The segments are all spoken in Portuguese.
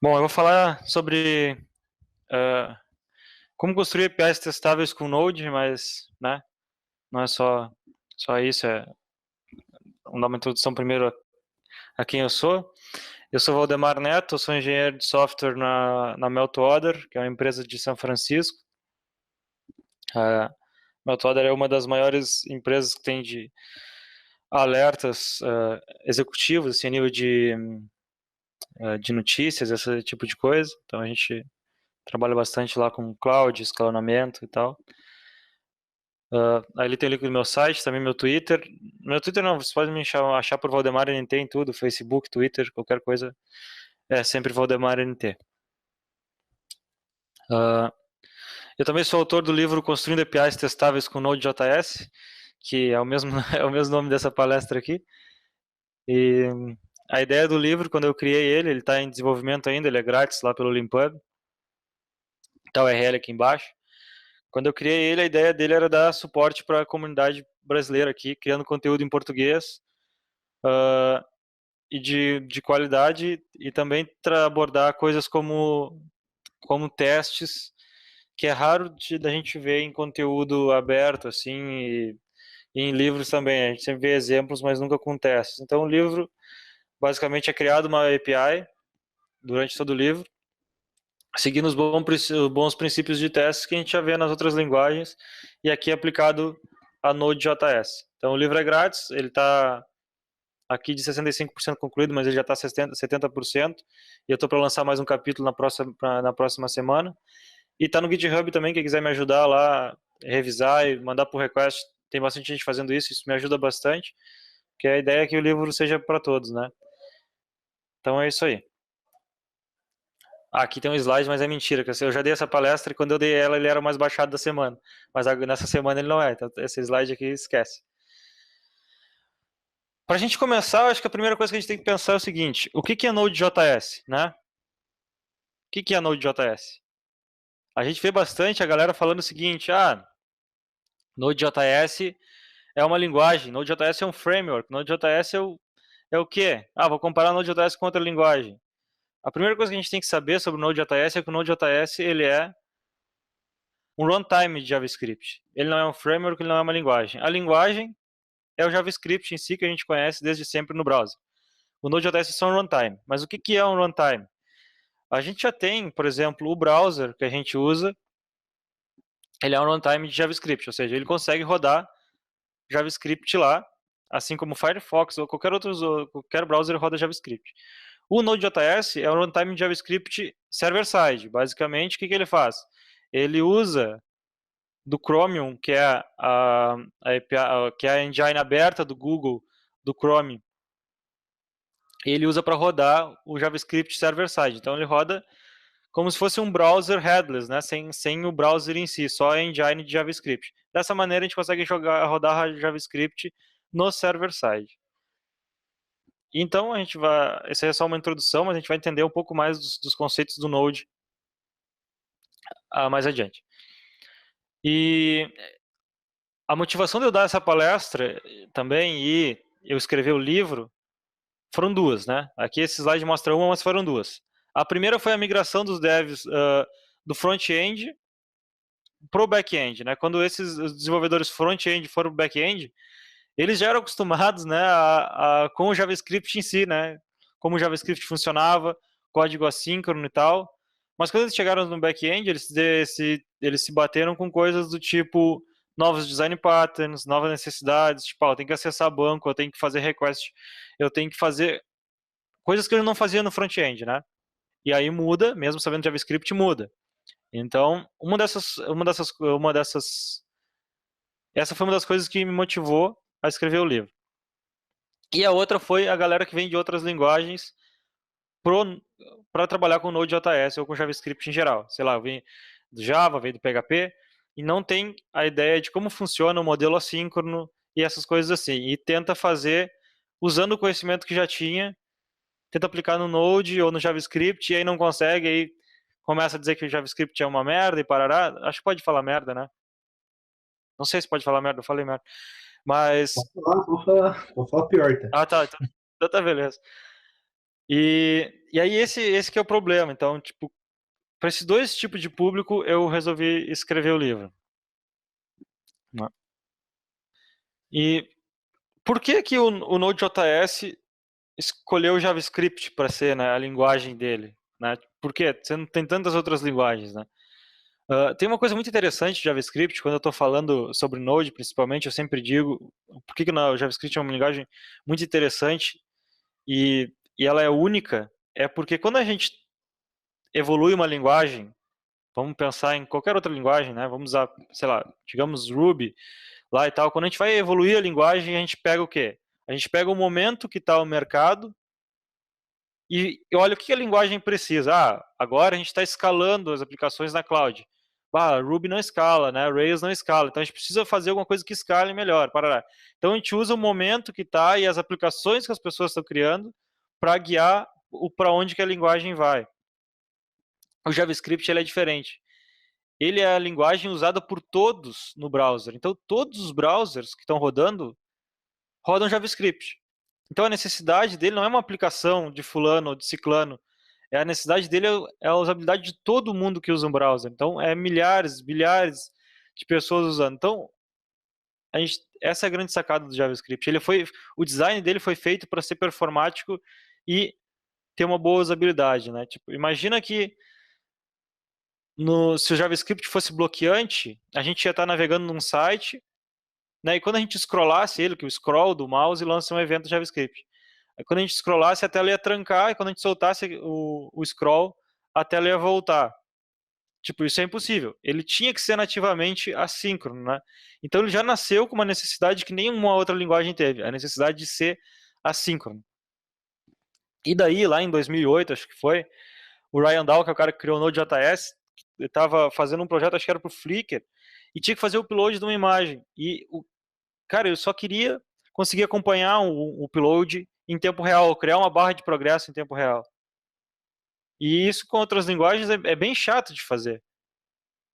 Bom, eu vou falar sobre ah, como construir APIs testáveis com Node, mas, né, não é só isso. Vamos dar uma introdução primeiro a quem eu sou. Eu sou Valdemar Neto, eu sou engenheiro de software na Meltwater, que é uma empresa de São Francisco. A Meltwater é uma das maiores empresas que tem de alertas executivos, assim, a nível de notícias, esse tipo de coisa. Então a gente trabalha bastante lá com cloud, escalonamento e tal. Ali tem o link do meu site, também meu Twitter. Meu Twitter não, você pode me achar por Valdemar NT em tudo, Facebook, Twitter, qualquer coisa. É sempre Valdemar NT. Eu também sou autor do livro Construindo APIs Testáveis com Node.js, que é o mesmo, é o mesmo nome dessa palestra aqui. E a ideia do livro, quando eu criei ele está em desenvolvimento ainda, ele é grátis lá pelo Limpub. Tá o URL aqui embaixo. Quando eu criei ele, a ideia dele era dar suporte para a comunidade brasileira aqui, criando conteúdo em português e de qualidade, e também abordar coisas como testes, que é raro da gente ver em conteúdo aberto, assim, e em livros também. A gente sempre vê exemplos, mas nunca com testes. Então, o livro, basicamente, é criado uma API durante todo o livro, seguindo os bons princípios de testes que a gente já vê nas outras linguagens, e aqui aplicado a Node.js. Então, o livro é grátis, ele está aqui de 65% concluído, mas ele já está 70%, e eu estou para lançar mais um capítulo na próxima semana. E está no GitHub também, quem quiser me ajudar lá, revisar e mandar por request, tem bastante gente fazendo isso me ajuda bastante, porque a ideia é que o livro seja para todos, né? Então é isso aí. Aqui tem um slide, mas é mentira, que eu já dei essa palestra e quando eu dei ela, ele era o mais baixado da semana. Mas nessa semana ele não é, então esse slide aqui esquece. Para a gente começar, eu acho que a primeira coisa que a gente tem que pensar é o seguinte: o que é Node.js, né? O que é Node.js? A gente vê bastante a galera falando o seguinte: Node.js é uma linguagem, Node.js é um framework, Node.js é o quê? Vou comparar Node.js com outra linguagem. A primeira coisa que a gente tem que saber sobre o Node.js é que o Node.js ele é um runtime de JavaScript. Ele não é um framework, ele não é uma linguagem. A linguagem é o JavaScript em si que a gente conhece desde sempre no browser. O Node.js é só um runtime. Mas o que é um runtime? A gente já tem, por exemplo, o browser que a gente usa, ele é um runtime de JavaScript, ou seja, ele consegue rodar JavaScript lá, assim como o Firefox ou qualquer browser roda JavaScript. O Node.js é um runtime de JavaScript server-side. Basicamente, o que ele faz? Ele usa do Chromium, que é a engine aberta do Google, do Chrome, ele usa para rodar o JavaScript server-side. Então, ele roda como se fosse um browser headless, né? sem o browser em si, só a engine de JavaScript. Dessa maneira, a gente consegue rodar JavaScript no server-side. Então, a gente vai. Essa é só uma introdução, mas a gente vai entender um pouco mais dos conceitos do Node mais adiante. E a motivação de eu dar essa palestra também e eu escrever o livro foram duas, né? Aqui esse slide mostra uma, mas foram duas. A primeira foi a migração dos devs do front-end para o back-end, né? Quando esses desenvolvedores front-end foram para o back-end, eles já eram acostumados, né, com o JavaScript em si, né? Como o JavaScript funcionava, código assíncrono e tal. Mas quando eles chegaram no back-end, eles se bateram com coisas do tipo novos design patterns, novas necessidades, tipo, eu tenho que acessar banco, eu tenho que fazer request, eu tenho que fazer coisas que eu não fazia no front-end, né? E aí muda, mesmo sabendo JavaScript, muda. Então, essa foi uma das coisas que me motivou a escrever o livro. E a outra foi a galera que vem de outras linguagens para trabalhar com Node.js ou com JavaScript em geral. Sei lá, vem do Java, vem do PHP, e não tem a ideia de como funciona o modelo assíncrono e essas coisas assim. E tenta fazer, usando o conhecimento que já tinha, tenta aplicar no Node ou no JavaScript, e aí não consegue, aí começa a dizer que o JavaScript é uma merda e parará. Acho que pode falar merda, né? Não sei se pode falar merda, eu falei merda. Mas. Vou falar pior, tá? Tá. Então tá beleza. E E aí esse que é o problema. Então, tipo, para esses dois tipos de público, eu resolvi escrever o livro, né? E por que que o Node.js escolheu o JavaScript para ser, né, a linguagem dele, né? Por quê? Você não tem tantas outras linguagens, né? Tem uma coisa muito interessante de JavaScript, quando eu estou falando sobre Node, principalmente, eu sempre digo por que que o JavaScript é uma linguagem muito interessante e ela é única, é porque quando a gente evolui uma linguagem, vamos pensar em qualquer outra linguagem, né? Vamos usar, sei lá, digamos Ruby lá e tal. Quando a gente vai evoluir a linguagem, a gente pega o quê? A gente pega o momento que está o mercado e olha o que a linguagem precisa. Agora a gente está escalando as aplicações na cloud. Ruby não escala, né? Rails não escala. Então a gente precisa fazer alguma coisa que escale melhor. Parará. Então a gente usa o momento que está e as aplicações que as pessoas estão criando para guiar para onde que a linguagem vai. O JavaScript ele é diferente. Ele é a linguagem usada por todos no browser. Então todos os browsers que estão rodam JavaScript. Então a necessidade dele não é uma aplicação de fulano ou de ciclano, a necessidade dele é a usabilidade de todo mundo que usa um browser. Então é milhares, bilhares de pessoas usando. Então essa é a grande sacada do JavaScript. O design dele foi feito para ser performático e ter uma boa usabilidade, né? Tipo, imagina que se o JavaScript fosse bloqueante, a gente ia estar navegando num site, né? E quando a gente scrollasse ele, que o scroll do mouse lança um evento JavaScript. Aí quando a gente scrollasse, a tela ia trancar, e quando a gente soltasse o scroll, a tela ia voltar. Tipo, isso é impossível. Ele tinha que ser nativamente assíncrono, né? Então ele já nasceu com uma necessidade que nenhuma outra linguagem teve, a necessidade de ser assíncrono. E daí, lá em 2008, acho que foi, o Ryan Dahl, que é o cara que criou o Node.js, ele estava fazendo um projeto, acho que era para o Flickr, e tinha que fazer o upload de uma imagem. Cara, eu só queria conseguir acompanhar o upload em tempo real, criar uma barra de progresso em tempo real. E isso com outras linguagens é bem chato de fazer.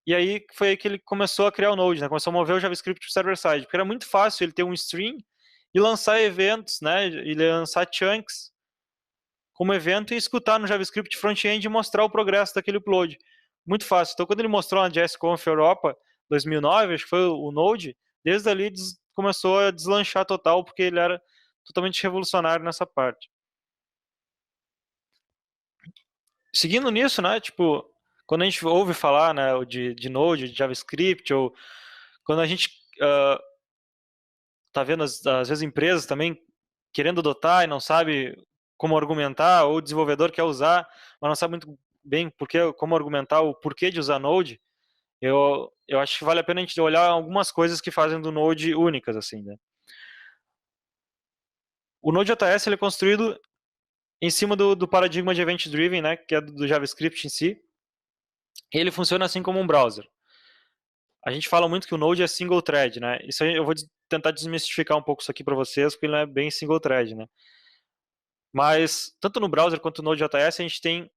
E aí foi aí que ele começou a criar o Node, né? Começou a mover o JavaScript para o server-side, porque era muito fácil ele ter um string e lançar eventos, né? E lançar chunks como evento e escutar no JavaScript front-end e mostrar o progresso daquele upload. Muito fácil. Então, quando ele mostrou na JSConf Europa 2009, acho que foi o Node, desde ali começou a deslanchar total, porque ele era totalmente revolucionário nessa parte. Seguindo nisso, né, tipo, quando a gente ouve falar, né, de Node, de JavaScript, ou quando a gente tá vendo às vezes empresas também querendo adotar e não sabe como argumentar, ou o desenvolvedor quer usar, mas não sabe muito bem como argumentar o porquê de usar Node, eu acho que vale a pena a gente olhar algumas coisas que fazem do Node únicas, assim, né? O Node.js ele é construído em cima do paradigma de Event Driven, né, que é do JavaScript em si. E ele funciona assim como um browser. A gente fala muito que o Node é single thread, né? Isso aí eu vou tentar desmistificar um pouco isso aqui para vocês, porque ele não é bem single thread, né? Mas tanto no browser quanto no Node.js a gente tem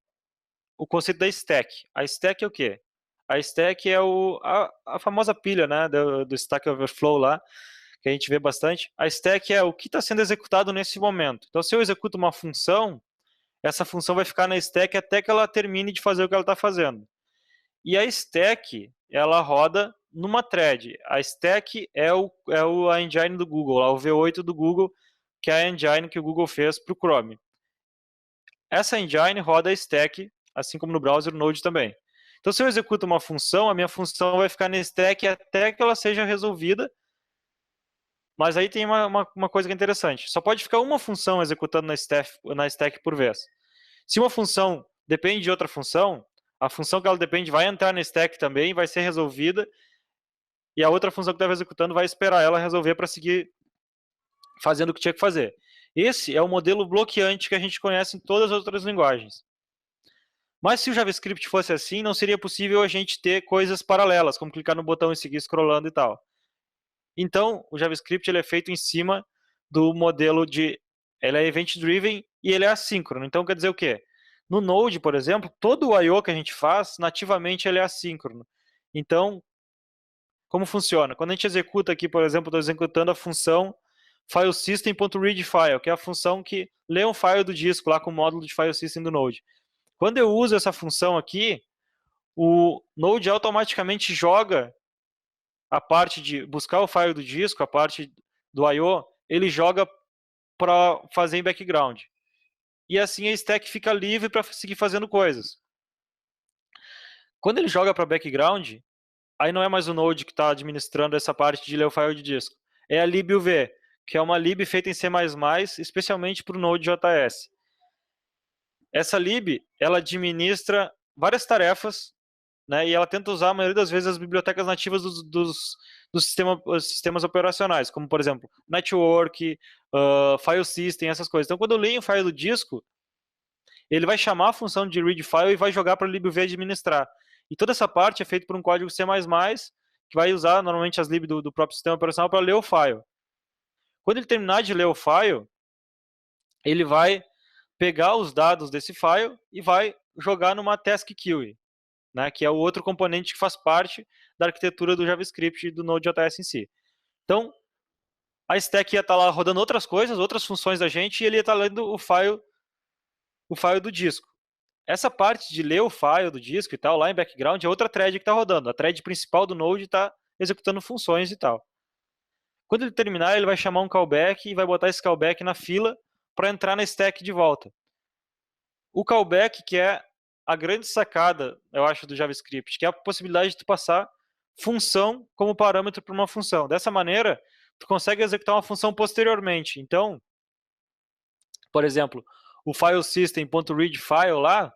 o conceito da stack. A stack é o quê? A stack é a famosa pilha, né, do Stack Overflow lá, que a gente vê bastante. A stack é o que está sendo executado nesse momento. Então, se eu executo uma função, essa função vai ficar na stack até que ela termine de fazer o que ela está fazendo. E a stack, ela roda numa thread. A stack a engine do Google, o V8 do Google, que é a engine que o Google fez para o Chrome. Essa engine roda a stack, assim como no browser o Node também. Então, se eu executo uma função, a minha função vai ficar na stack até que ela seja resolvida. Mas aí tem uma coisa que é interessante. Só pode ficar uma função executando na stack por vez. Se uma função depende de outra função, a função que ela depende vai entrar na stack também, vai ser resolvida, e a outra função que estava executando vai esperar ela resolver para seguir fazendo o que tinha que fazer. Esse é o modelo bloqueante que a gente conhece em todas as outras linguagens. Mas se o JavaScript fosse assim, não seria possível a gente ter coisas paralelas, como clicar no botão e seguir scrollando e tal. Então, o JavaScript ele é feito em cima do modelo de... Ele é event-driven e ele é assíncrono. Então, quer dizer o quê? No Node, por exemplo, todo o I.O. que a gente faz, nativamente ele é assíncrono. Então, como funciona? Quando a gente executa aqui, por exemplo, estou executando a função filesystem.readFile, que é a função que lê um file do disco lá com o módulo de file system do Node. Quando eu uso essa função aqui, o Node automaticamente joga a parte de buscar o file do disco, a parte do I/O, ele joga para fazer em background. E assim a stack fica livre para seguir fazendo coisas. Quando ele joga para background, aí não é mais o Node que está administrando essa parte de ler o file de disco. É a libuv, que é uma lib feita em C++, especialmente para o Node.js. Essa lib, ela administra várias tarefas, né, e ela tenta usar a maioria das vezes as bibliotecas nativas dos sistemas operacionais, como por exemplo, network, file system, essas coisas. Então, quando eu leio um file do disco, ele vai chamar a função de read file e vai jogar para a libuv administrar. E toda essa parte é feita por um código C++, que vai usar normalmente as lib do próprio sistema operacional para ler o file. Quando ele terminar de ler o file, ele vai pegar os dados desse file e vai jogar numa task queue, né, que é o outro componente que faz parte da arquitetura do JavaScript e do Node.js em si. Então, a stack ia estar lá rodando outras coisas, outras funções da gente, e ele ia estar lendo o file do disco. Essa parte de ler o file do disco e tal, lá em background, é outra thread que está rodando. A thread principal do Node está executando funções e tal. Quando ele terminar, ele vai chamar um callback e vai botar esse callback na fila para entrar na stack de volta. O callback, que é a grande sacada, eu acho, do JavaScript, que é a possibilidade de tu passar função como parâmetro para uma função. Dessa maneira, tu consegue executar uma função posteriormente. Então, por exemplo, o filesystem.readFile lá,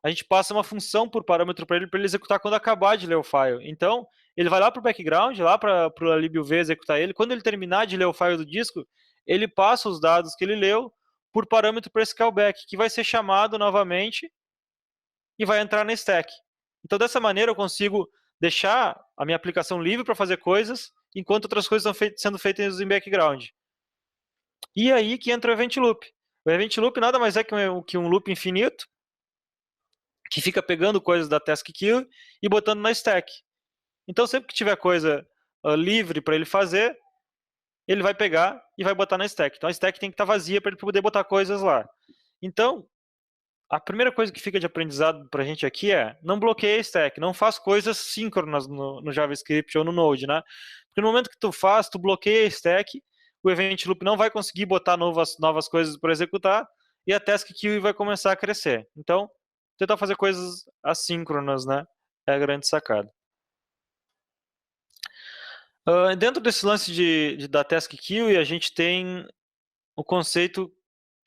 a gente passa uma função por parâmetro para ele executar quando acabar de ler o file. Então, ele vai lá para o background, lá para o libuv executar ele. Quando ele terminar de ler o file do disco, ele passa os dados que ele leu por parâmetro para esse callback, que vai ser chamado novamente e vai entrar na stack. Então, dessa maneira, eu consigo deixar a minha aplicação livre para fazer coisas, enquanto outras coisas estão sendo feitas em background. E aí que entra o event loop. O event loop nada mais é que um loop infinito, que fica pegando coisas da task queue e botando na stack. Então, sempre que tiver coisa livre para ele fazer, ele vai pegar e vai botar na stack. Então, a stack tem que estar vazia para ele poder botar coisas lá. Então, a primeira coisa que fica de aprendizado para a gente aqui é não bloqueie a stack, não faz coisas síncronas no JavaScript ou no Node, né? Porque no momento que tu faz, tu bloqueia a stack, o event loop não vai conseguir botar novas coisas para executar e a task queue vai começar a crescer. Então, tentar fazer coisas assíncronas, né? É a grande sacada. Dentro desse lance da task queue, a gente tem o conceito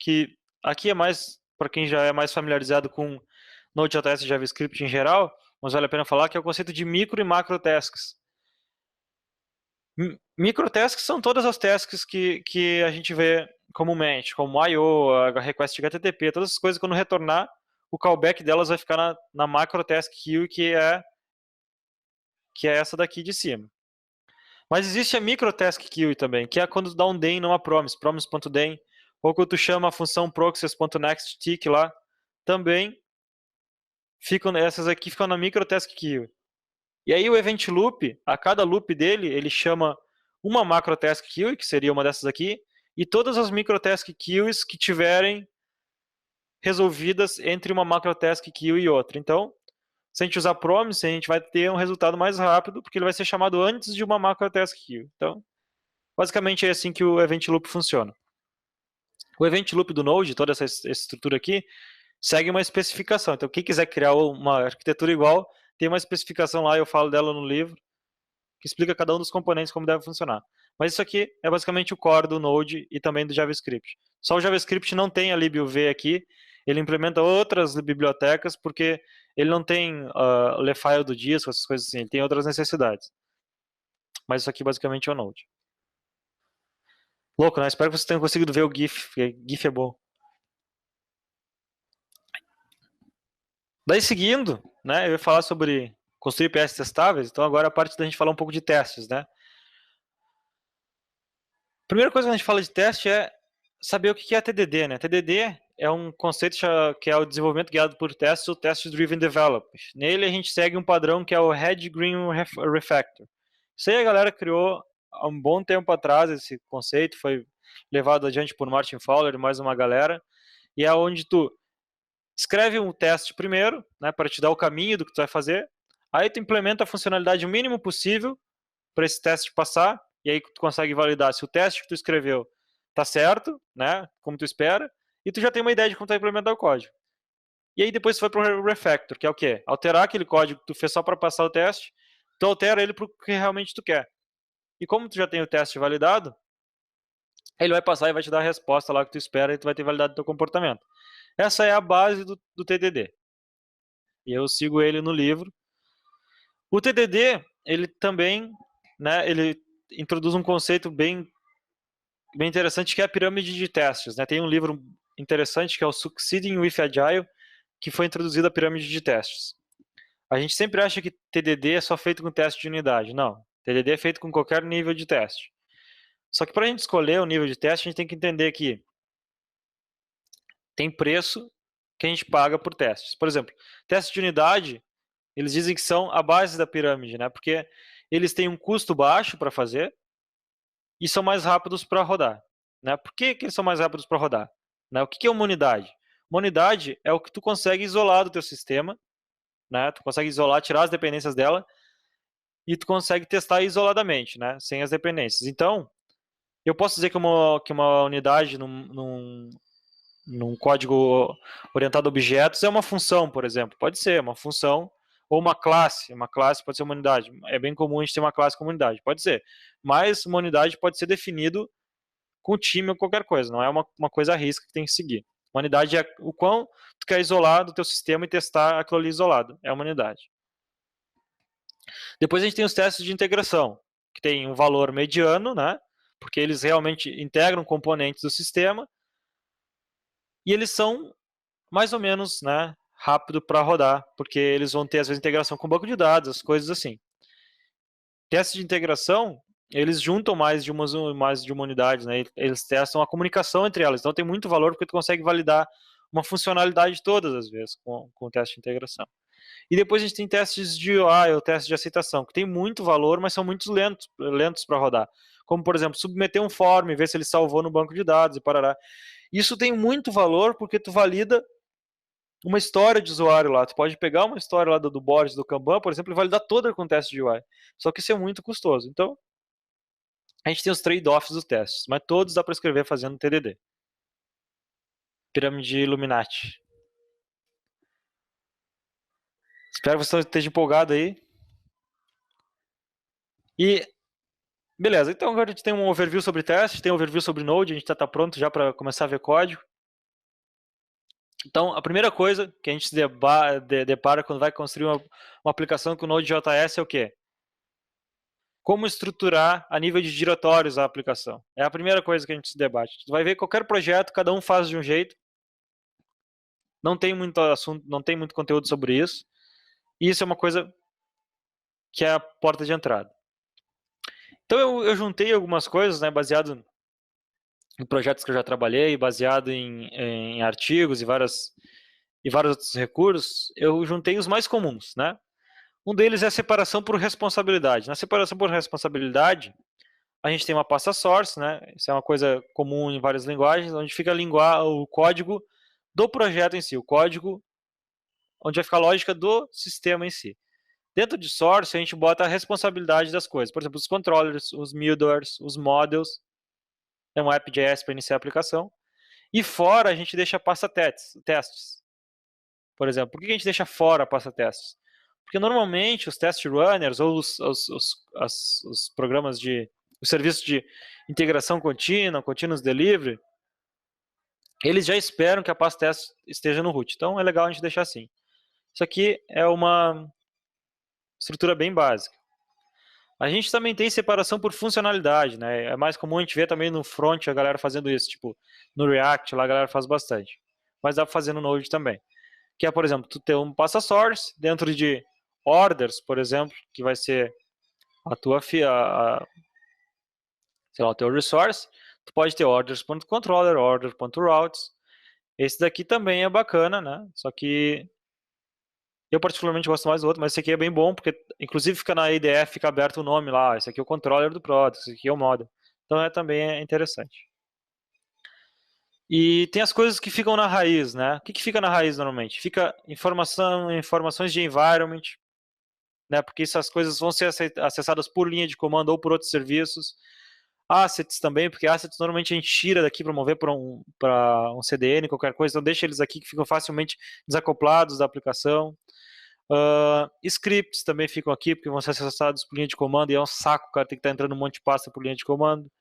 que aqui é mais para quem já é mais familiarizado com Node.js e JavaScript em geral, mas vale a pena falar que é o conceito de micro e macro tasks. Microtasks são todas as tasks que a gente vê comumente, como I/O, a request HTTP, todas as coisas, quando retornar, o callback delas vai ficar na macro task queue, que é essa daqui de cima. Mas existe a micro task queue também, que é quando tu dá um den numa promise, promise.den, ou quando tu chama a função proxies.nextTick lá, também essas aqui ficam na micro task queue. E aí o event loop, a cada loop dele, ele chama uma macro task queue, que seria uma dessas aqui, e todas as micro task queues que tiverem resolvidas entre uma macro task queue e outra. Então, se a gente usar promise, a gente vai ter um resultado mais rápido, porque ele vai ser chamado antes de uma macro task queue. Então, basicamente é assim que o event loop funciona. O event loop do Node, toda essa estrutura aqui, segue uma especificação. Então, quem quiser criar uma arquitetura igual, tem uma especificação lá, eu falo dela no livro, que explica cada um dos componentes como deve funcionar. Mas isso aqui é basicamente o core do Node e também do JavaScript. Só o JavaScript não tem a libuv aqui, ele implementa outras bibliotecas, porque ele não tem lefile do disco, essas coisas assim, ele tem outras necessidades. Mas isso aqui basicamente é o Node. Louco, né? Espero que vocês tenham conseguido ver o GIF, porque GIF é bom. Daí seguindo, né, eu ia falar sobre construir PS testáveis, então agora é a parte da gente falar um pouco de testes, né? Primeira coisa que a gente fala de teste é saber o que é TDD, né? TDD é um conceito que é o desenvolvimento guiado por testes ou Test Driven Development. Nele a gente segue um padrão que é o Red Green Refactor. Isso aí a galera criou há um bom tempo atrás, esse conceito foi levado adiante por Martin Fowler e mais uma galera, e é onde tu escreve um teste primeiro, né, para te dar o caminho do que tu vai fazer, aí tu implementa a funcionalidade o mínimo possível para esse teste passar, e aí tu consegue validar se o teste que tu escreveu tá certo, né, como tu espera, e tu já tem uma ideia de como tu vai implementar o código. E aí depois tu vai para o refactor, que é o quê? Alterar aquele código que tu fez só para passar o teste, tu altera ele para o que realmente tu quer. E como tu já tem o teste validado, ele vai passar e vai te dar a resposta lá que tu espera e tu vai ter validado o teu comportamento. Essa é a base do TDD. E eu sigo ele no livro. O TDD, ele também, né, ele introduz um conceito bem interessante que é a pirâmide de testes, né? Tem um livro interessante que é o Succeeding with Agile, que foi introduzida a pirâmide de testes. A gente sempre acha que TDD é só feito com teste de unidade. Não, TDD é feito com qualquer nível de teste. Só que para a gente escolher o nível de teste, a gente tem que entender que tem preço que a gente paga por testes. Por exemplo, testes de unidade, eles dizem que são a base da pirâmide, né? Porque eles têm um custo baixo para fazer e são mais rápidos para rodar, né? Por que eles são mais rápidos para rodar? Né? O que é uma unidade? Uma unidade é o que tu consegue isolar do teu sistema, né? Tu consegue isolar, tirar as dependências dela e tu consegue testar isoladamente, né? Sem as dependências. Então, eu posso dizer que uma unidade num código orientado a objetos é uma função, por exemplo. Pode ser uma função ou uma classe. Uma classe pode ser uma unidade. É bem comum a gente ter uma classe como unidade. Pode ser. Mas uma unidade pode ser definido com time ou qualquer coisa. Não é uma coisa à risca que tem que seguir. Uma unidade é o quão tu quer isolar do teu sistema e testar aquilo ali isolado. É uma unidade. Depois a gente tem os testes de integração, que tem um valor mediano, né? Porque eles realmente integram componentes do sistema e eles são mais ou menos, né, rápido para rodar, porque eles vão ter às vezes integração com banco de dados, as coisas assim. Testes de integração, eles juntam mais de uma unidade, né? Eles testam a comunicação entre elas. Então tem muito valor porque tu consegue validar uma funcionalidade todas as vezes com o teste de integração. E depois a gente tem testes de UI, ou testes de aceitação, que tem muito valor, mas são muito lentos para rodar. Como, por exemplo, submeter um form, ver se ele salvou no banco de dados e parará. Isso tem muito valor porque tu valida uma história de usuário lá. Tu pode pegar uma história lá do Boris, do Kanban, por exemplo, e validar toda com teste de UI. Só que isso é muito custoso. Então, a gente tem os trade-offs dos testes, mas todos dá para escrever fazendo TDD. Pirâmide Illuminati. Espero que você esteja empolgado aí. E, beleza, então agora a gente tem um overview sobre testes, tem um overview sobre Node, a gente tá pronto já para começar a ver código. Então, a primeira coisa que a gente se depara quando vai construir uma aplicação com Node.js é o quê? Como estruturar a nível de diretórios a aplicação. É a primeira coisa que a gente se debate. Tu vai ver qualquer projeto, cada um faz de um jeito. Não tem muito assunto, não tem muito conteúdo sobre isso. E isso é uma coisa que é a porta de entrada. Então eu juntei algumas coisas, né, baseado em projetos que eu já trabalhei, baseado em artigos e vários outros recursos. Eu juntei os mais comuns, né? Um deles é a separação por responsabilidade. Na separação por responsabilidade, a gente tem uma pasta source, né? Isso é uma coisa comum em várias linguagens, onde fica o código do projeto em si, o código onde vai ficar a lógica do sistema em si. Dentro de source, a gente bota a responsabilidade das coisas. Por exemplo, os controllers, os middlewares, os models. É um app.js para iniciar a aplicação. E fora, a gente deixa a pasta testes. Por exemplo, por que a gente deixa fora a pasta testes? Porque normalmente os test runners ou os programas os serviços de integração contínua, continuous delivery, eles já esperam que a pasta test esteja no root. Então é legal a gente deixar assim. Isso aqui é uma estrutura bem básica. A gente também tem separação por funcionalidade, né? É mais comum a gente ver também no front a galera fazendo isso, tipo, no React lá a galera faz bastante. Mas dá para fazer no Node também. Que é, por exemplo, tu ter um pasta source dentro de orders, por exemplo, que vai ser a tua sei lá, o teu resource. Tu pode ter orders.controller, order.routes. Esse daqui também é bacana, né? Só que eu particularmente gosto mais do outro, mas esse aqui é bem bom, porque inclusive fica na IDE, fica aberto o nome lá. Esse aqui é o controller do product, esse aqui é o model. Então também é interessante. E tem as coisas que ficam na raiz, né? O que que fica na raiz normalmente? Fica informações de environment, né? Porque essas coisas vão ser acessadas por linha de comando ou por outros serviços. Assets também, porque assets normalmente a gente tira daqui para mover para um CDN, qualquer coisa, então deixa eles aqui que ficam facilmente desacoplados da aplicação. Scripts também ficam aqui, porque vão ser acessados por linha de comando, e é um saco, cara, tem que estar entrando um monte de pasta por linha de comando.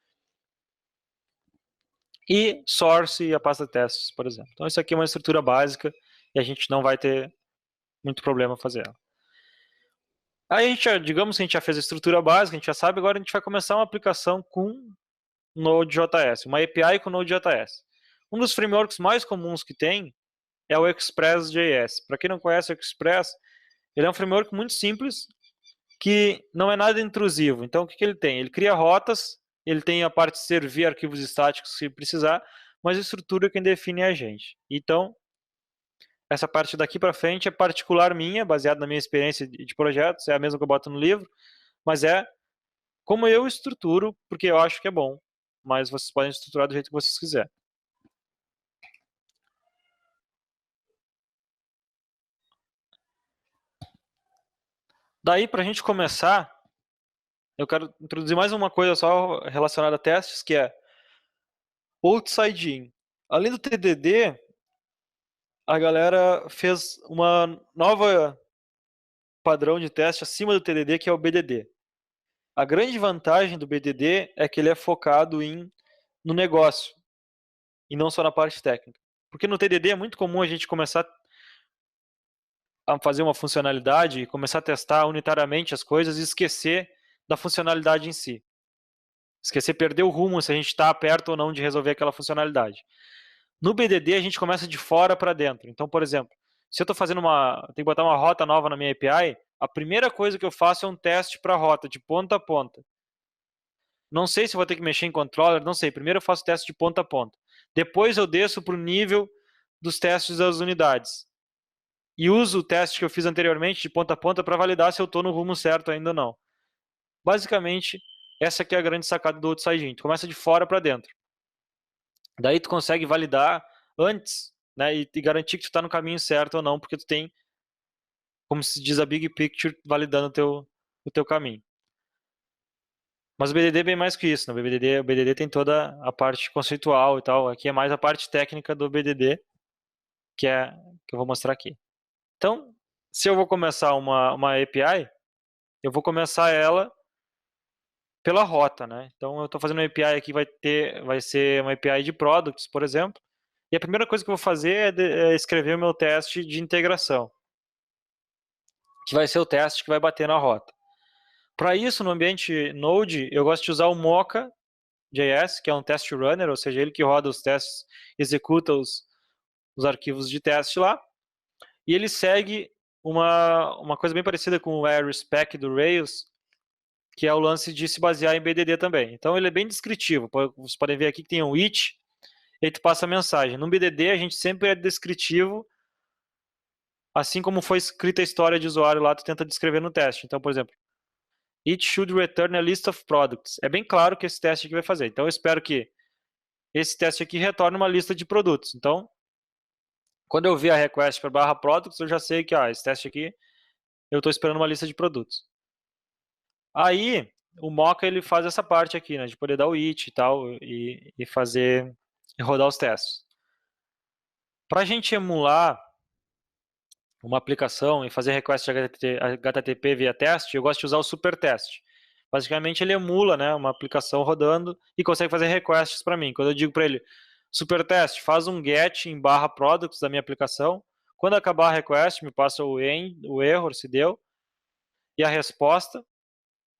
E source e a pasta de testes, por exemplo. Então isso aqui é uma estrutura básica e a gente não vai ter muito problema fazer ela. Aí a gente, digamos que a gente já fez a estrutura básica, a gente já sabe, agora a gente vai começar uma aplicação com Node.js, uma API com Node.js. Um dos frameworks mais comuns que tem é o Express.js. Para quem não conhece o Express, ele é um framework muito simples que não é nada intrusivo. Então o que ele tem? Ele cria rotas, ele tem a parte de servir arquivos estáticos se precisar, mas a estrutura quem define é a gente. Então, essa parte daqui para frente é particular minha, baseada na minha experiência de projetos, é a mesma que eu boto no livro, mas é como eu estruturo, porque eu acho que é bom, mas vocês podem estruturar do jeito que vocês quiserem. Daí, para a gente começar, eu quero introduzir mais uma coisa só relacionada a testes, que é outside in. Além do TDD, a galera fez uma nova padrão de teste acima do TDD, que é o BDD. A grande vantagem do BDD é que ele é focado no negócio e não só na parte técnica. Porque no TDD é muito comum a gente começar a fazer uma funcionalidade e começar a testar unitariamente as coisas e esquecer da funcionalidade em si. Esquecer, perder o rumo se a gente está perto ou não de resolver aquela funcionalidade. No BDD a gente começa de fora para dentro. Então, por exemplo, se eu estou fazendo tenho que botar uma rota nova na minha API, a primeira coisa que eu faço é um teste para a rota, de ponta a ponta. Não sei se vou ter que mexer em controller, não sei. Primeiro eu faço teste de ponta a ponta. Depois eu desço para o nível dos testes das unidades. E uso o teste que eu fiz anteriormente de ponta a ponta para validar se eu estou no rumo certo ainda ou não. Basicamente, essa aqui é a grande sacada do outside in. Tu começa de fora para dentro. Daí tu consegue validar antes, né, e garantir que tu está no caminho certo ou não, porque tu tem, como se diz, a big picture validando o teu caminho. Mas o BDD é bem mais que isso, né? O BDD tem toda a parte conceitual e tal. Aqui é mais a parte técnica do BDD, que eu vou mostrar aqui. Então, se eu vou começar uma API, eu vou começar ela pela rota, né? Então, eu estou fazendo uma API aqui, vai ser uma API de products, por exemplo. E a primeira coisa que eu vou fazer é escrever o meu teste de integração, que vai ser o teste que vai bater na rota. Para isso, no ambiente Node, eu gosto de usar o Mocha.js, que é um test runner, ou seja, ele que roda os testes, executa os arquivos de teste lá, e ele segue uma coisa bem parecida com o AirSpec do Rails, que é o lance de se basear em BDD também. Então ele é bem descritivo, vocês podem ver aqui que tem um it, e tu passa a mensagem. No BDD a gente sempre é descritivo, assim como foi escrita a história de usuário lá, tu tenta descrever no teste. Então, por exemplo, it should return a list of products. É bem claro que esse teste aqui vai fazer. Então eu espero que esse teste aqui retorne uma lista de produtos. Então, quando eu ver a request para barra products, eu já sei que esse teste aqui, eu estou esperando uma lista de produtos. Aí, o Mocha ele faz essa parte aqui, né, de poder dar o it e tal, e rodar os testes. Para a gente emular uma aplicação e fazer request HTTP via teste, eu gosto de usar o supertest. Basicamente, ele emula, né, uma aplicação rodando e consegue fazer requests para mim. Quando eu digo para ele, supertest, faz um get em barra products da minha aplicação, quando acabar a request, me passa o erro, se deu, e a resposta.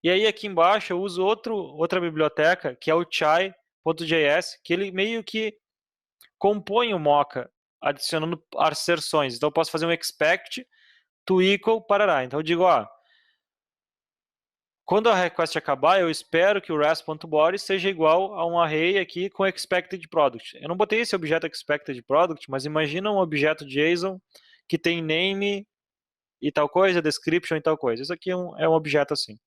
E aí aqui embaixo eu uso outra biblioteca, que é o chai.js, que ele meio que compõe o Mocha, adicionando asserções. Então eu posso fazer um expect to equal parará. Então eu digo, quando a request acabar, eu espero que o rest.body seja igual a um array aqui com expected product. Eu não botei esse objeto expected product, mas imagina um objeto JSON que tem name e tal coisa, description e tal coisa. Isso aqui é um objeto assim.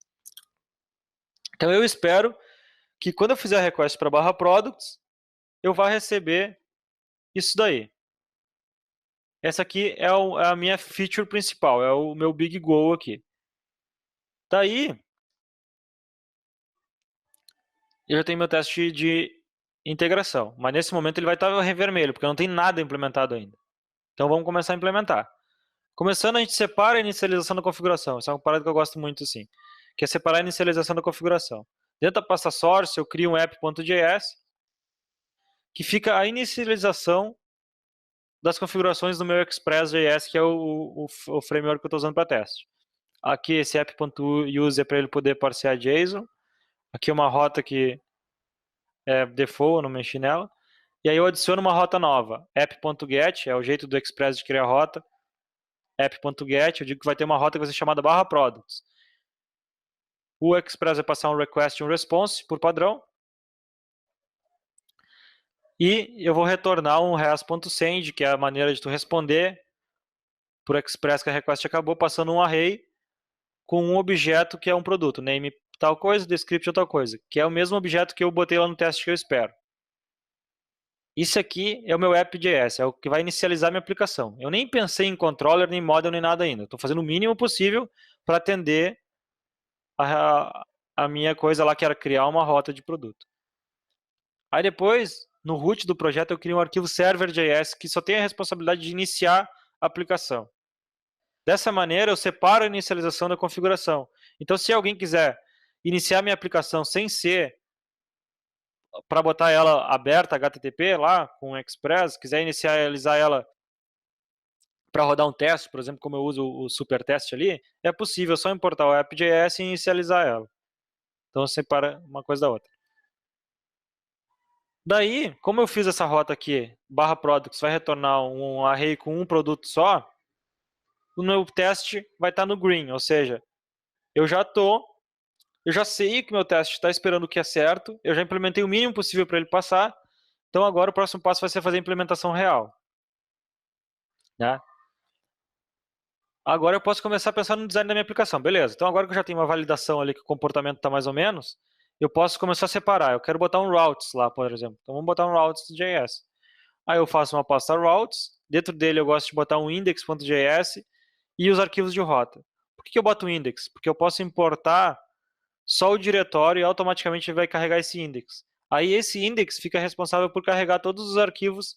Então eu espero que quando eu fizer a request para barra products, eu vá receber isso daí. Essa aqui é a minha feature principal, é o meu big goal aqui. Daí, eu já tenho meu teste de integração, mas nesse momento ele vai estar vermelho, porque não tem nada implementado ainda. Então vamos começar a implementar. Começando, a gente separa a inicialização da configuração. Essa é uma parada que eu gosto muito, assim, que é separar a inicialização da configuração. Dentro da pasta source, eu crio um app.js, que fica a inicialização das configurações do meu Express.js, que é o framework que eu estou usando para teste. Aqui, esse app.use é para ele poder parsear JSON. Aqui é uma rota que é default, eu não mexi nela. E aí eu adiciono uma rota nova, app.get, é o jeito do Express de criar rota. App.get, eu digo que vai ter uma rota que vai ser chamada /products. O Express vai passar um request e um response por padrão. E eu vou retornar um res.send, que é a maneira de tu responder por Express que a request acabou, passando um array com um objeto que é um produto, name tal coisa, description tal coisa, que é o mesmo objeto que eu botei lá no teste que eu espero. Isso aqui é o meu app.js, é o que vai inicializar minha aplicação. Eu nem pensei em controller, nem model, nem nada ainda. Estou fazendo o mínimo possível para atender a minha coisa lá, que era criar uma rota de produto. Aí depois, no root do projeto, eu crio um arquivo server.js que só tem a responsabilidade de iniciar a aplicação. Dessa maneira, eu separo a inicialização da configuração. Então, se alguém quiser iniciar minha aplicação sem ser para botar ela aberta, HTTP, lá, com Express, quiser inicializar ela para rodar um teste, por exemplo, como eu uso o super teste ali, é possível, é só importar o app.js e inicializar ela. Então, separa uma coisa da outra. Daí, como eu fiz essa rota aqui, /products, vai retornar um array com um produto só, o meu teste vai estar no green, ou seja, eu já sei que meu teste está esperando o que é certo, eu já implementei o mínimo possível para ele passar, então agora o próximo passo vai ser fazer a implementação real. Né? Agora eu posso começar a pensar no design da minha aplicação. Beleza, então agora que eu já tenho uma validação ali que o comportamento está mais ou menos, eu posso começar a separar. Eu quero botar um routes lá, por exemplo. Então vamos botar um routes.js. Aí eu faço uma pasta routes, dentro dele eu gosto de botar um index.js e os arquivos de rota. Por que eu boto um index? Porque eu posso importar só o diretório e automaticamente vai carregar esse index. Aí esse index fica responsável por carregar todos os arquivos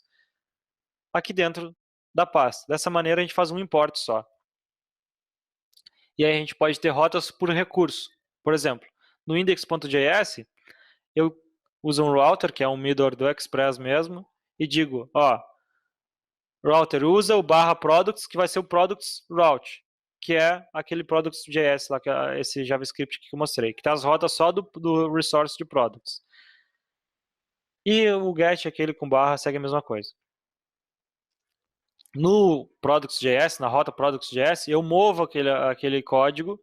aqui dentro da pasta. Dessa maneira a gente faz um import só. E aí a gente pode ter rotas por recurso. Por exemplo, no index.js, eu uso um router, que é um middleware do Express mesmo, e digo, ó, router usa o /products, que vai ser o products route, que é aquele products.js lá, que é esse JavaScript que eu mostrei, que tá as rotas só do resource de products. E o get, aquele com barra, segue a mesma coisa. No products.js, na rota products.js, eu movo aquele código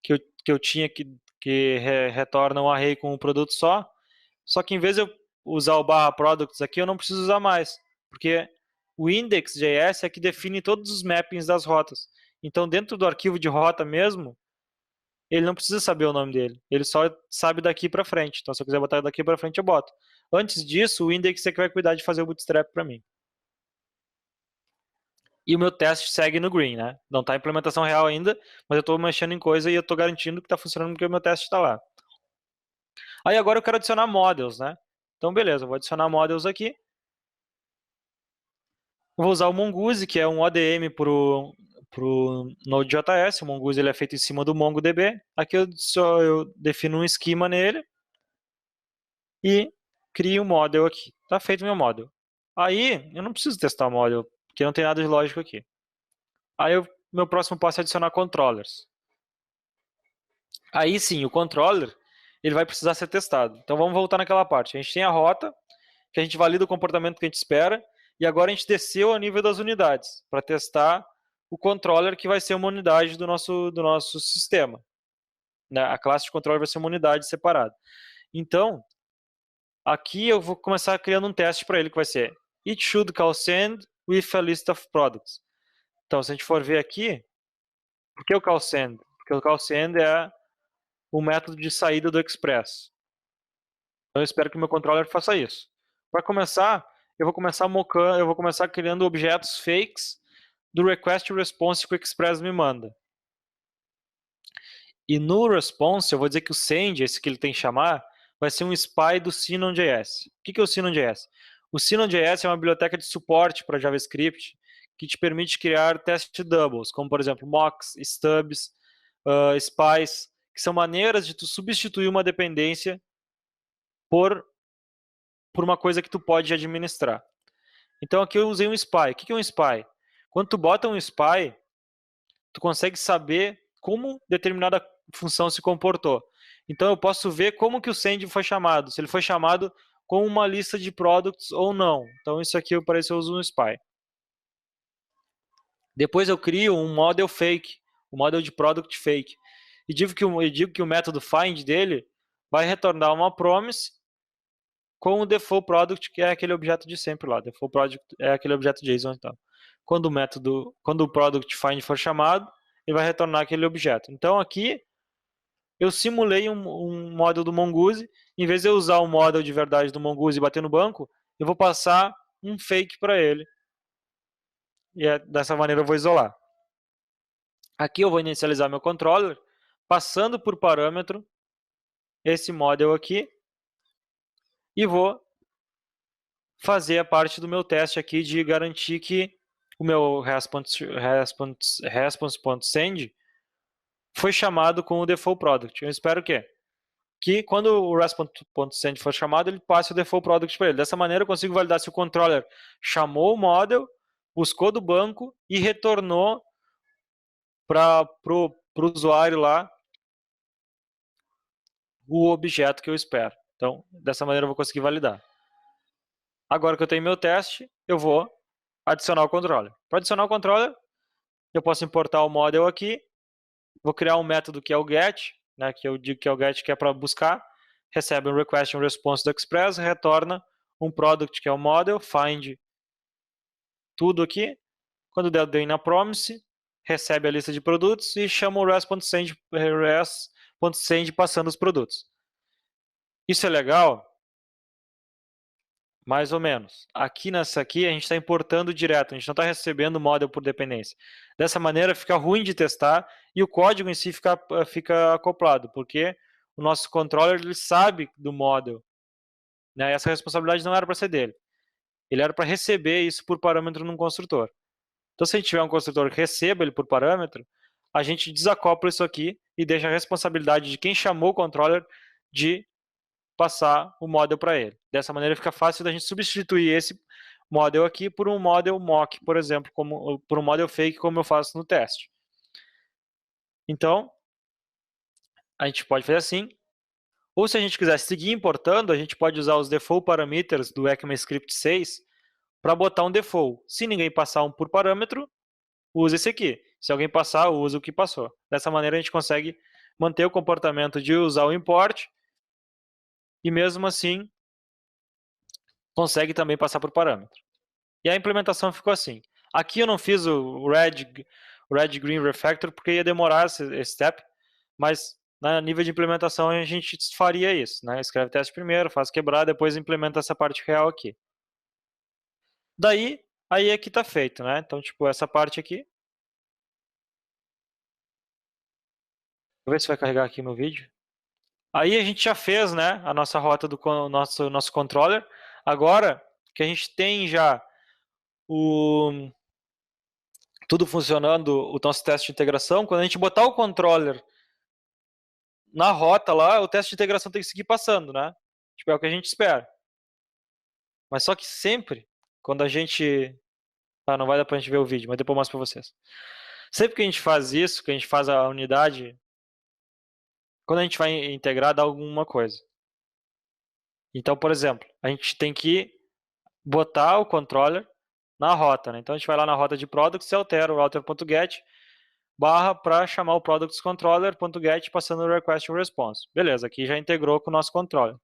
que eu tinha que retorna um array com um produto só que em vez de eu usar o /products aqui, eu não preciso usar mais, porque o index.js é que define todos os mappings das rotas. Então, dentro do arquivo de rota mesmo, ele não precisa saber o nome dele, ele só sabe daqui para frente. Então, se eu quiser botar daqui para frente, eu boto. Antes disso, o index é que vai cuidar de fazer o bootstrap para mim. E o meu teste segue no green, né? Não está em implementação real ainda, mas eu estou mexendo em coisa e eu estou garantindo que está funcionando porque o meu teste está lá. Aí agora eu quero adicionar models, né? Então, beleza, eu vou adicionar models aqui. Eu vou usar o Mongoose, que é um ODM para o Node.js. O Mongoose ele é feito em cima do MongoDB. Aqui eu defino um esquema nele e crio um model aqui. Tá feito meu model. Aí, eu não preciso testar o model, porque não tem nada de lógico aqui. Aí, meu próximo passo é adicionar controllers. Aí sim, o controller ele vai precisar ser testado. Então, vamos voltar naquela parte. A gente tem a rota, que a gente valida o comportamento que a gente espera, e agora a gente desceu ao nível das unidades, para testar o controller que vai ser uma unidade do nosso sistema. Né? A classe de controller vai ser uma unidade separada. Então, aqui eu vou começar criando um teste para ele, que vai ser it should call send with a list of products. Então, se a gente for ver aqui, por que o call send? Porque o call send é o método de saída do Express. Então, eu espero que o meu controller faça isso. Para começar, eu vou começar criando objetos fakes do request e response que o Express me manda. E no response, eu vou dizer que o send, esse que ele tem que chamar, vai ser um spy do Sinon.js. O que é o Sinon.js? O Sinon.js é uma biblioteca de suporte para JavaScript que te permite criar test doubles, como por exemplo mocks, stubs, spies, que são maneiras de tu substituir uma dependência por uma coisa que tu pode administrar. Então aqui eu usei um spy. O que é um spy? Quando tu bota um spy, tu consegue saber como determinada função se comportou. Então eu posso ver como que o send foi chamado, se ele foi chamado com uma lista de products ou não. Então isso aqui para isso eu uso um spy. Depois eu crio um model fake, um model de product fake. E digo que o método find dele vai retornar uma promise com o default product, que é aquele objeto de sempre lá. Default product é aquele objeto JSON e tal. Quando o product find for chamado, ele vai retornar aquele objeto. Então aqui eu simulei um model do Mongoose. Em vez de eu usar o model de verdade do Mongoose e bater no banco, eu vou passar um fake para ele. E dessa maneira eu vou isolar. Aqui eu vou inicializar meu controller, passando por parâmetro esse model aqui, e vou fazer a parte do meu teste aqui de garantir que o meu response.send foi chamado com o default product. Eu espero que quando o response.send for chamado, ele passe o default product para ele. Dessa maneira eu consigo validar se o controller chamou o model, buscou do banco e retornou para o usuário lá o objeto que eu espero. Então, dessa maneira eu vou conseguir validar. Agora que eu tenho meu teste, eu vou adicionar o controller. Para adicionar o controller, eu posso importar o model aqui, vou criar um método que é o get, né, que eu digo que é o get, que é para buscar, recebe um request e um response do Express, retorna um product, que é o model, find tudo aqui. Quando der o na promise, recebe a lista de produtos e chama o response.send passando os produtos. Isso é legal? Mais ou menos. Aqui nessa aqui, a gente está importando direto, a gente não está recebendo o model por dependência. Dessa maneira, fica ruim de testar e o código em si fica acoplado, porque o nosso controller ele sabe do model. Né? Essa responsabilidade não era para ser dele. Ele era para receber isso por parâmetro num construtor. Então, se a gente tiver um construtor que receba ele por parâmetro, a gente desacopla isso aqui e deixa a responsabilidade de quem chamou o controller de passar o model para ele. Dessa maneira fica fácil da gente substituir esse model aqui por um model mock, por exemplo, por um model fake, como eu faço no teste. Então, a gente pode fazer assim. Ou se a gente quiser seguir importando, a gente pode usar os default parameters do ECMAScript 6 para botar um default. Se ninguém passar um por parâmetro, usa esse aqui. Se alguém passar, usa o que passou. Dessa maneira a gente consegue manter o comportamento de usar o import e mesmo assim consegue também passar por parâmetro. E a implementação ficou assim. Aqui eu não fiz o Red Green Refactor porque ia demorar esse step, mas na nível de implementação a gente faria isso, né? Escreve teste primeiro, faz quebrar, depois implementa essa parte real aqui. Daí, aí aqui tá feito, né? Então, tipo, essa parte aqui. Vou ver se vai carregar aqui no vídeo. Aí a gente já fez, né, a nossa rota do nosso controller. Agora que a gente tem já tudo funcionando, o nosso teste de integração, quando a gente botar o controller na rota lá, o teste de integração tem que seguir passando, né? Tipo, é o que a gente espera. Mas só que sempre, quando a gente... Ah, não vai dar pra gente ver o vídeo, mas depois eu mostro pra vocês. Sempre que a gente faz isso, que a gente faz a unidade, quando a gente vai integrar, dá alguma coisa. Então, por exemplo, a gente tem que botar o controller na rota, né? Então a gente vai lá na rota de products e altera o router.get barra para chamar o products controller.get passando o request e response. Beleza, aqui já integrou com o nosso controller.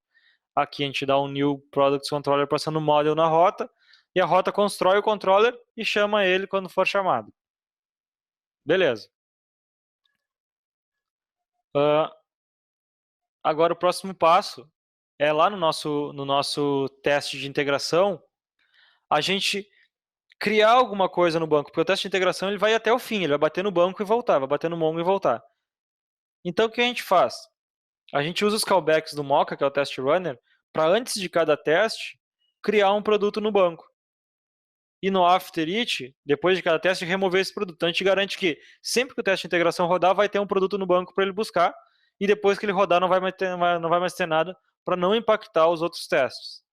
Aqui a gente dá um new products controller passando o model na rota e a rota constrói o controller e chama ele quando for chamado. Beleza. Agora o próximo passo é lá no nosso teste de integração a gente criar alguma coisa no banco, porque o teste de integração ele vai até o fim, ele vai bater no banco e voltar, vai bater no Mongo e voltar. Então o que a gente faz? A gente usa os callbacks do Mocha, que é o test runner, para antes de cada teste, criar um produto no banco. E no after it, depois de cada teste, remover esse produto. Então a gente garante que sempre que o teste de integração rodar, vai ter um produto no banco para ele buscar, e depois que ele rodar, não vai mais ter nada para não impactar os outros testes.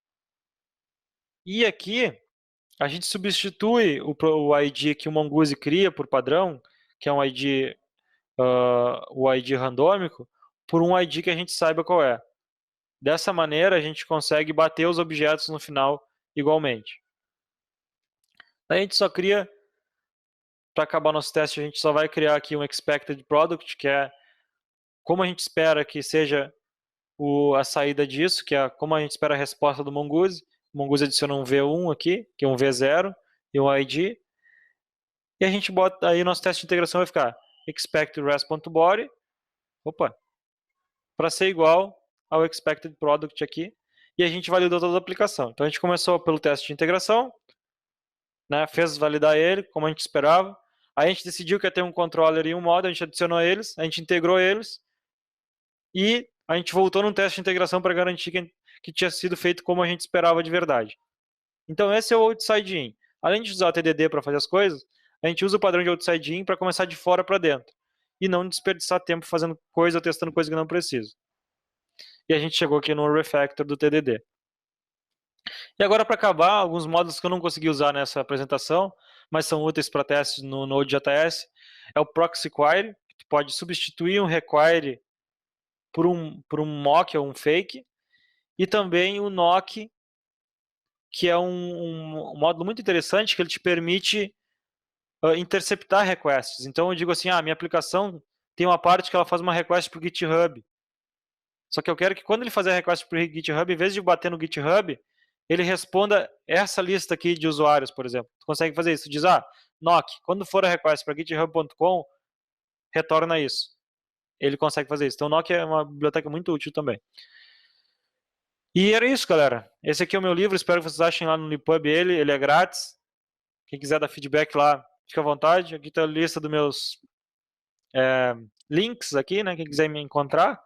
E aqui, a gente substitui o ID que o Mongoose cria por padrão, que é um ID, o ID randômico, por um ID que a gente saiba qual é. Dessa maneira, a gente consegue bater os objetos no final igualmente. Daí a gente só cria, para acabar nosso teste, a gente só vai criar aqui um expected product, que é como a gente espera que seja a saída disso, que é como a gente espera a resposta do Mongoose. O Mongoose adiciona um V1 aqui, que é um V0, e um ID. E a gente bota, aí nosso teste de integração vai ficar expected rest.body, opa, para ser igual ao expected product aqui. E a gente validou toda a aplicação. Então a gente começou pelo teste de integração, né, fez validar ele, como a gente esperava. Aí a gente decidiu que ia ter um controller e um modo, a gente adicionou eles, a gente integrou eles, e a gente voltou num teste de integração para garantir que tinha sido feito como a gente esperava de verdade. Então esse é o outside in. Além de usar o TDD para fazer as coisas, a gente usa o padrão de outside in para começar de fora para dentro. E não desperdiçar tempo fazendo coisa ou testando coisa que não precisa. E a gente chegou aqui no refactor do TDD. E agora, para acabar, alguns módulos que eu não consegui usar nessa apresentação, mas são úteis para testes no Node.js, é o proxy query, que pode substituir um require por um mock ou um fake, e também o knock, que é um módulo muito interessante que ele te permite interceptar requests. Então eu digo assim, minha aplicação tem uma parte que ela faz uma request para o GitHub. Só que eu quero que quando ele fazer a request para o GitHub, em vez de bater no GitHub, ele responda essa lista aqui de usuários, por exemplo. Tu consegue fazer isso. Tu diz, knock, quando for a request para github.com, retorna isso. Ele consegue fazer isso. Então, knock é uma biblioteca muito útil também. E era isso, galera. Esse aqui é o meu livro. Espero que vocês achem lá no Lipub ele é grátis. Quem quiser dar feedback lá, fica à vontade. Aqui está a lista dos meus links aqui, né? Quem quiser me encontrar.